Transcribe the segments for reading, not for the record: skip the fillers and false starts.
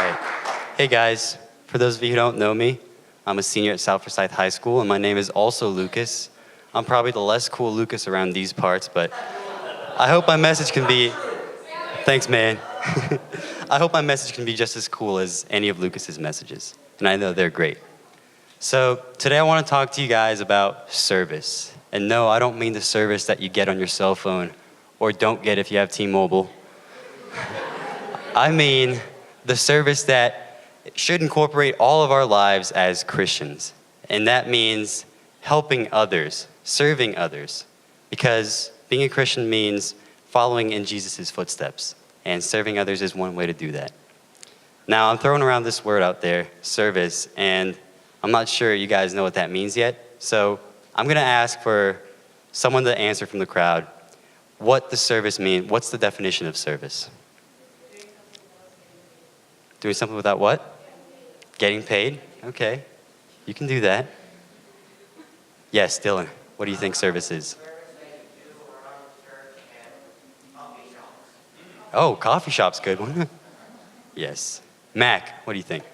right. Hey guys, for those of you who don't know me, I'm a senior at South Forsyth High School, and my name is also Lucas. I'm probably the less cool Lucas around these parts, but I hope my message can be, thanks man. I hope my message can be just as cool as any of Lucas's messages, and I know they're great. So today I want to talk to you guys about service. And no, I don't mean the service that you get on your cell phone or don't get if you have T-Mobile. I mean the service that should incorporate all of our lives as Christians. And that means helping others, serving others. Because being a Christian means following in Jesus' footsteps. And serving others is one way to do that. Now, I'm throwing around this word out there, service, and I'm not sure you guys know what that means yet. So I'm going to ask for someone to answer from the crowd what does service mean? What's the definition of service? Doing something without what? Getting paid? Okay. You can do that. Yes, Dylan, what do you think service is? Oh, coffee shop's good one. Yes. Mac, what do you think?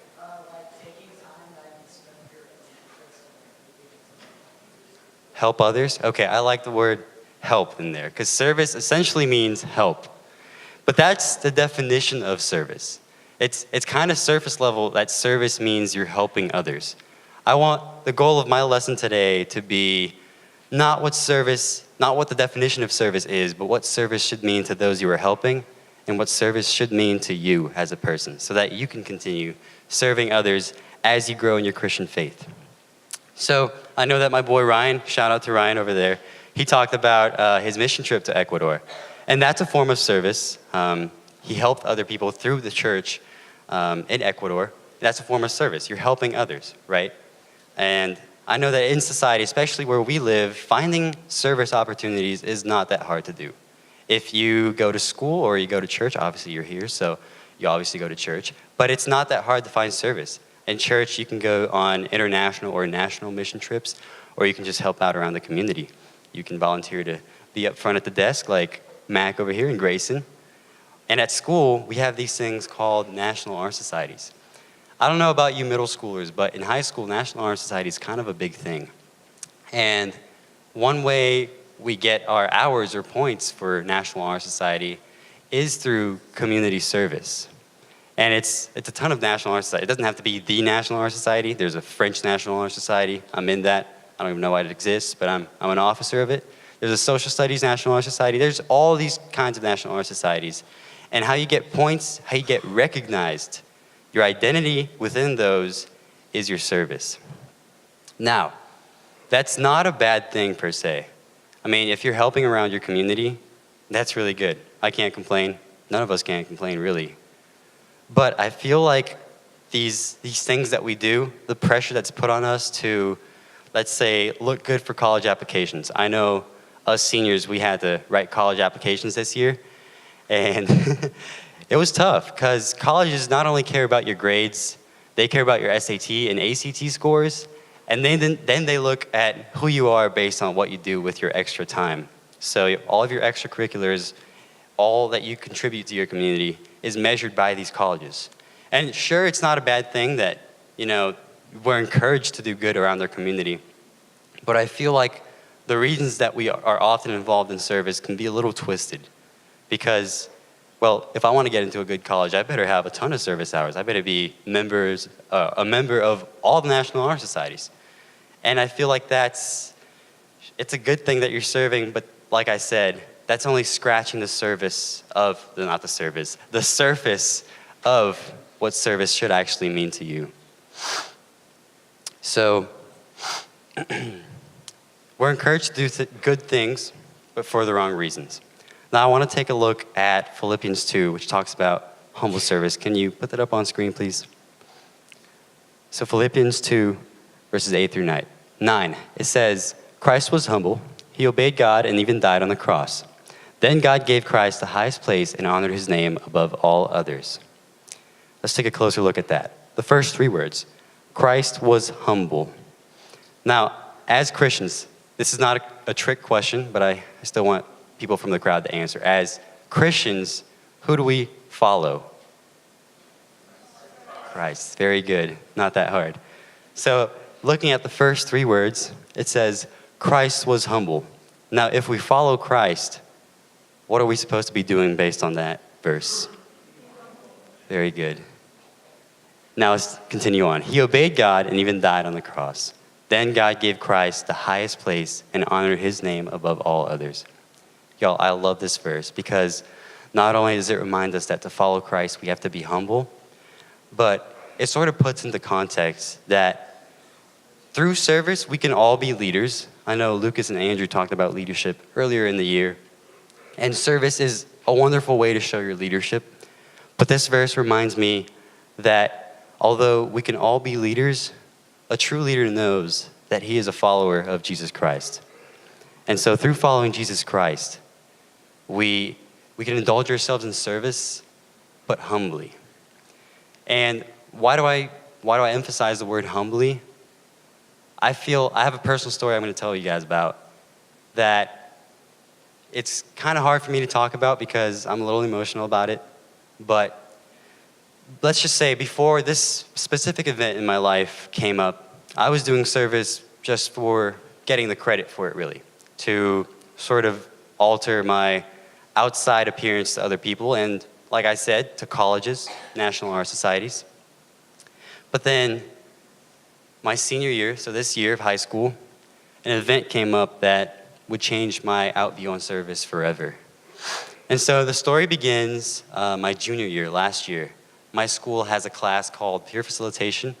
Help others? Okay, I like the word help in there because service essentially means help. But that's the definition of service. It's kind of surface level that service means you're helping others. I want the goal of my lesson today to be not what the definition of service is, but what service should mean to those you are helping and what service should mean to you as a person so that you can continue serving others as you grow in your Christian faith. So I know that my boy Ryan, shout out to Ryan over there, he talked about his mission trip to Ecuador. And that's a form of service. He helped other people through the church in Ecuador. That's a form of service. You're helping others, right? And I know that in society, especially where we live, finding service opportunities is not that hard to do. If you go to school or you go to church, obviously you're here, so you obviously go to church, but it's not that hard to find service. In church, you can go on international or national mission trips, or you can just help out around the community. You can volunteer to be up front at the desk, like Mac over here and Grayson. And at school, we have these things called National Honor Societies. I don't know about you middle schoolers, but in high school, National Honor Society is kind of a big thing. And one way we get our hours or points for National Honor Society is through community service. And it's a ton of National Honor Society. It doesn't have to be the National Honor Society. There's a French National Honor Society. I'm in that. I don't even know why it exists, but I'm an officer of it. There's a Social Studies National Honor Society. There's all these kinds of National Honor Societies. And how you get points, how you get recognized, your identity within those is your service. Now, that's not a bad thing per se. I mean, if you're helping around your community, that's really good. I can't complain. None of us can complain, really. But I feel like these things that we do, the pressure that's put on us to, let's say, look good for college applications. I know us seniors, we had to write college applications this year, and it was tough because colleges not only care about your grades, they care about your SAT and ACT scores, and then they look at who you are based on what you do with your extra time. So all of your extracurriculars, all that you contribute to your community is measured by these colleges. And sure, it's not a bad thing that, we're encouraged to do good around our community. But I feel like the reasons that we are often involved in service can be a little twisted. Because, well, if I want to get into a good college, I better have a ton of service hours. I better be a member of all the National Honor Societies. And I feel like it's a good thing that you're serving, but like I said, that's only scratching the surface of what service should actually mean to you. So, we're encouraged to do good things, but for the wrong reasons. Now, I want to take a look at Philippians 2, which talks about humble service. Can you put that up on screen, please? So, Philippians 2, verses 8 through 9. It says, Christ was humble. He obeyed God and even died on the cross. Then God gave Christ the highest place and honored his name above all others. Let's take a closer look at that. The first three words, Christ was humble. Now, as Christians, this is not a trick question, but I still want people from the crowd to answer. As Christians, who do we follow? Christ. Very good. Not that hard. So, looking at the first 3 words, it says, Christ was humble. Now, if we follow Christ, what are we supposed to be doing based on that verse? Very good. Now let's continue on. He obeyed God and even died on the cross. Then God gave Christ the highest place and honored his name above all others. Y'all, I love this verse because not only does it remind us that to follow Christ, we have to be humble, but it sort of puts into context that through service, we can all be leaders. I know Lucas and Andrew talked about leadership earlier in the year, and service is a wonderful way to show your leadership. But this verse reminds me that although we can all be leaders, a true leader knows that he is a follower of Jesus Christ. And so through following Jesus Christ, we can indulge ourselves in service, but humbly. And why do I emphasize the word humbly? I have a personal story I'm going to tell you guys about that it's kind of hard for me to talk about because I'm a little emotional about it. But let's just say before this specific event in my life came up, I was doing service just for getting the credit for it, really, to sort of alter my outside appearance to other people and, like I said, to colleges, national honor societies. But then my senior year, so this year of high school, an event came up that would change my outview on service forever. And so the story begins my junior year, last year. My school has a class called Peer Facilitation.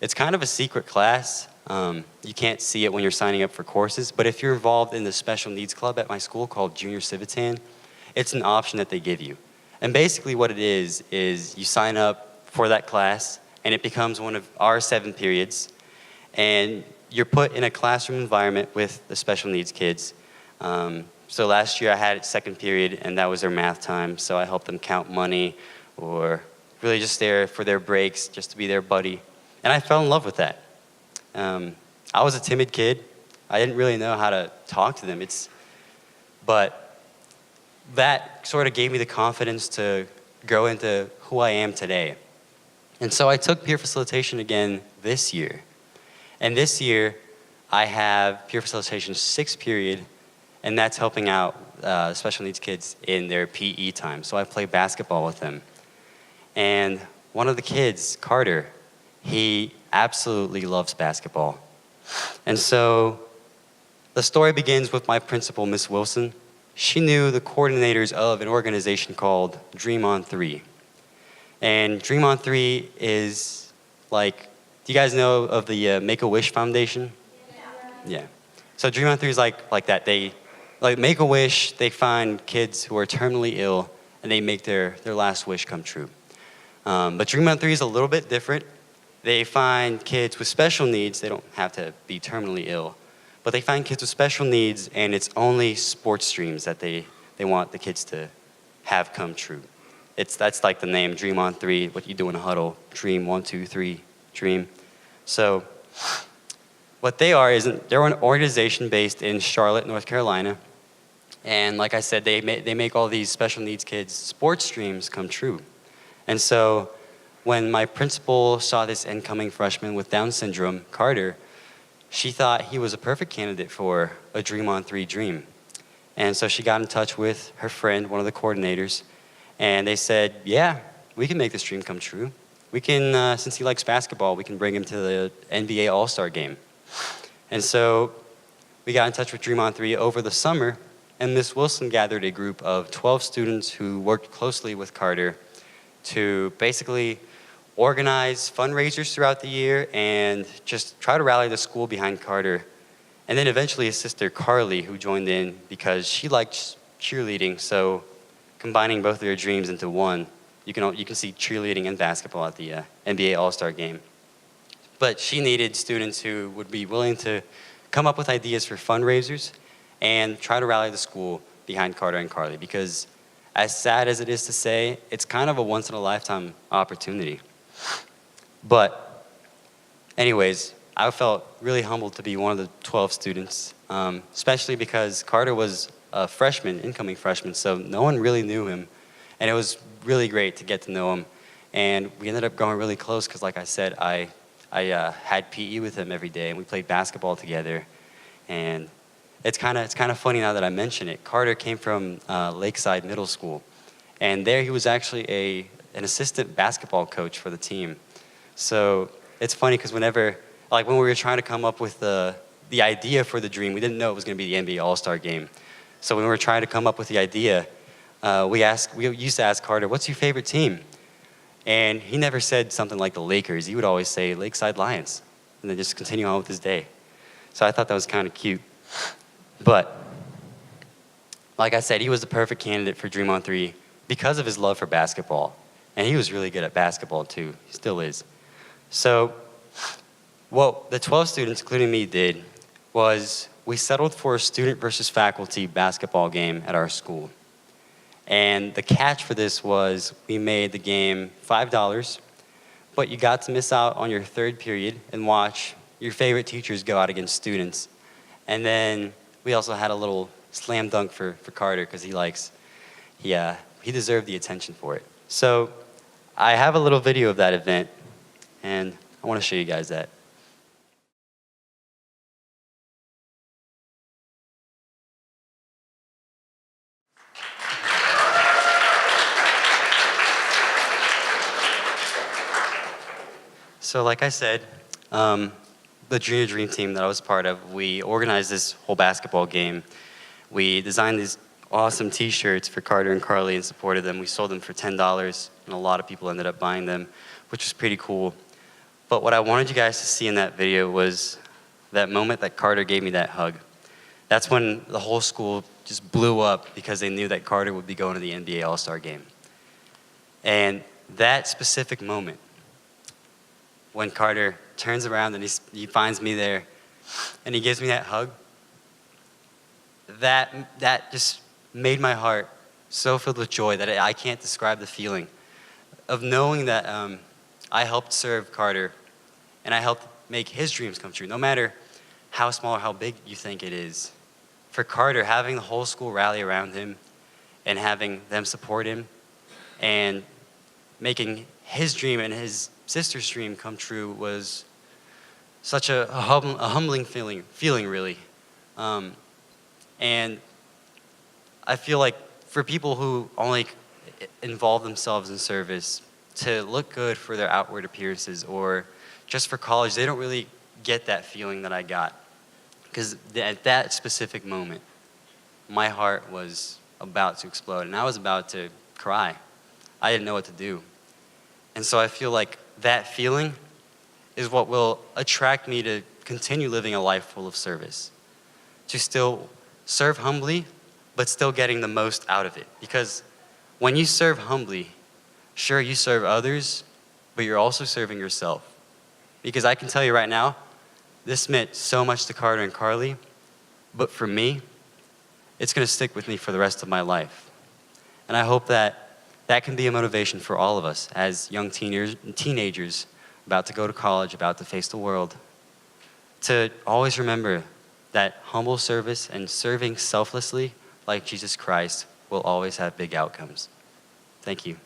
It's kind of a secret class. You can't see it when you're signing up for courses, but if you're involved in the special needs club at my school called Junior Civitan, it's an option that they give you. And basically what it is you sign up for that class, and it becomes one of our 7 periods, and you're put in a classroom environment with the special needs kids. So last year I had it 2nd period, and that was their math time, so I helped them count money or really just there for their breaks, just to be their buddy. And I fell in love with that. I was a timid kid. I didn't really know how to talk to them. But that sort of gave me the confidence to grow into who I am today. And so I took peer facilitation again this year. And this year, I have peer facilitation 6th period, and that's helping out special needs kids in their PE time. So I play basketball with them. And one of the kids, Carter, he absolutely loves basketball. And so the story begins with my principal, Miss Wilson. She knew the coordinators of an organization called Dream on 3. And Dream on 3 is like, do you guys know of the Make-A-Wish Foundation? Yeah. So Dream on 3 is like that. They like Make-A-Wish, they find kids who are terminally ill and they make their last wish come true. But Dream on 3 is a little bit different. They find kids with special needs. They don't have to be terminally ill, but they find kids with special needs, and it's only sports dreams that they want the kids to have come true. That's like the name, Dream on 3, what you do in a huddle, dream 1, 2, 3, dream. So what they are is they're an organization based in Charlotte, North Carolina, and like I said, they make all these special needs kids' sports dreams come true. And so when my principal saw this incoming freshman with Down syndrome, Carter, she thought he was a perfect candidate for a Dream on 3 dream. And so she got in touch with her friend, one of the coordinators, and they said, yeah, we can make this dream come true. We can, since he likes basketball, we can bring him to the NBA All-Star game. And so we got in touch with Dream on 3 over the summer, and Miss Wilson gathered a group of 12 students who worked closely with Carter to basically organize fundraisers throughout the year and just try to rally the school behind Carter. And then eventually his sister Carly, who joined in because she liked cheerleading, so combining both of their dreams into one, you can see cheerleading and basketball at the NBA All-Star game. But she needed students who would be willing to come up with ideas for fundraisers and try to rally the school behind Carter and Carly, because as sad as it is to say, it's kind of a once-in-a-lifetime opportunity. But anyways, I felt really humbled to be one of the 12 students, especially because Carter was a freshman, incoming freshman, so no one really knew him. And it was really great to get to know him And we ended up growing really close because, like I said, I had PE with him every day, and we played basketball together. And it's kind of funny now that I mention it. Carter came from Lakeside Middle School, and there he was actually an assistant basketball coach for the team. So it's funny because when we were trying to come up with the idea for the dream, we didn't know it was going to be the NBA All-Star Game. So when we were trying to come up with the idea, we used to ask Carter, "What's your favorite team?" And he never said something like the Lakers. He would always say Lakeside Lions, and then just continue on with his day. So I thought that was kind of cute. But like I said, he was the perfect candidate for Dream on 3 because of his love for basketball. And he was really good at basketball too. He still is. So what the 12 students, including me, did was we settled for a student versus faculty basketball game at our school. And the catch for this was we made the game $5, but you got to miss out on your third period and watch your favorite teachers go out against students. And then we also had a little slam dunk for Carter because he deserved the attention for it. So I have a little video of that event, and I want to show you guys that. So like I said, the Junior Dream team that I was part of, we organized this whole basketball game. We designed these awesome t-shirts for Carter and Carly and supported them. We sold them for $10, and a lot of people ended up buying them, which was pretty cool. But what I wanted you guys to see in that video was that moment that Carter gave me that hug. That's when the whole school just blew up because they knew that Carter would be going to the NBA All-Star Game. And that specific moment, when Carter turns around and he finds me there and he gives me that hug, that just made my heart so filled with joy that I can't describe the feeling of knowing that I helped serve Carter and I helped make his dreams come true, no matter how small or how big you think it is. For Carter, having the whole school rally around him and having them support him and making his dream and his sister's dream come true was such a humbling feeling really. And I feel like for people who only involve themselves in service to look good for their outward appearances or just for college, they don't really get that feeling that I got. Because at that specific moment, my heart was about to explode and I was about to cry. I didn't know what to do. And so I feel like that feeling is what will attract me to continue living a life full of service. To still serve humbly, but still getting the most out of it. Because when you serve humbly, sure, you serve others, but you're also serving yourself. Because I can tell you right now, this meant so much to Carter and Carly, but for me, it's going to stick with me for the rest of my life. And I hope that can be a motivation for all of us as young teenagers about to go to college, about to face the world, to always remember that humble service and serving selflessly like Jesus Christ will always have big outcomes. Thank you.